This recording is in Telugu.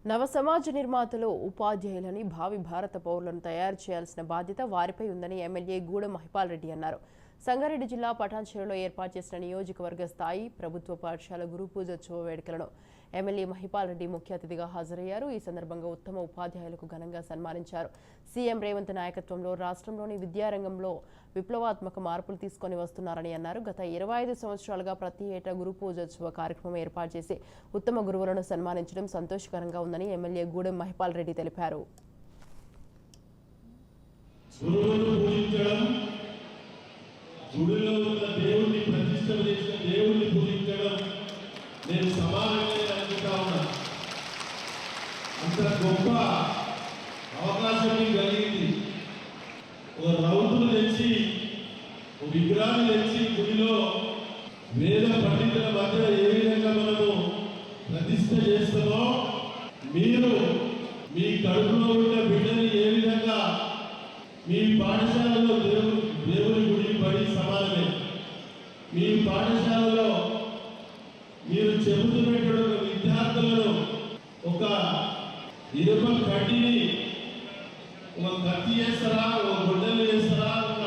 నవ సమాజ నిర్మాతలు ఉపాధ్యాయులని భావి భారత పౌరులను తయారు చేయాల్సిన బాధ్యత వారిపై ఉందని ఎమ్మెల్యే గూడెం మహిపాల్ రెడ్డి అన్నారు. సంగారెడ్డి జిల్లా పటాన్చెరులో ఏర్పాటు చేసిన నియోజకవర్గ స్థాయి ప్రభుత్వ పాఠశాల గురు పూజోత్సవ వేడుకలను ఎమ్మెల్యే మహిపాల్ రెడ్డి ముఖ్య అతిథిగా హాజరయ్యారు. ఈ సందర్భంగా ఉత్తమ ఉపాధ్యాయులకు ఘనంగా సన్మానించారు. సీఎం రేవంత్ నాయకత్వంలో రాష్ట్రంలోని విద్యారంగంలో విప్లవాత్మక మార్పులు తీసుకొని వస్తున్నారని అన్నారు. గత 25 సంవత్సరాలుగా ప్రతి ఏటా గురు పూజోత్సవ కార్యక్రమం ఏర్పాటు చేసి ఉత్తమ గురువులను సన్మానించడం సంతోషకరంగా ఉందని ఎమ్మెల్యే గూడెం మహిపాల్ రెడ్డి తెలిపారు. గుడిలో ఉన్న దేవుణ్ణి ప్రతిష్ఠ చేసిన దేవుణ్ణి పూజించడం నేను సమానంగా అనుకుంటా ఉన్నా. అంత గొప్ప అవకాశం కలిగింది. ఒక రౌతులు తెచ్చి ఒక విగ్రహాన్ని తెచ్చి గుడిలో వేద పండితుల మధ్య ఏ విధంగా మనము ప్రతిష్ఠ చేస్తామో మీరు మీ కడుపులో ఉన్న బిడ్డని ఏ విధంగా మీ పాఠశాలలో దేవుని గుడి బడి సమానమే. మీ పాఠశాలలో మీరు చెబుతున్నటువంటి విద్యార్థులను ఒక ఇనుప కడ్డీని ఒక కత్తి చేస్తారా, ఒక గుడ్డలు చేస్తారా, ఒక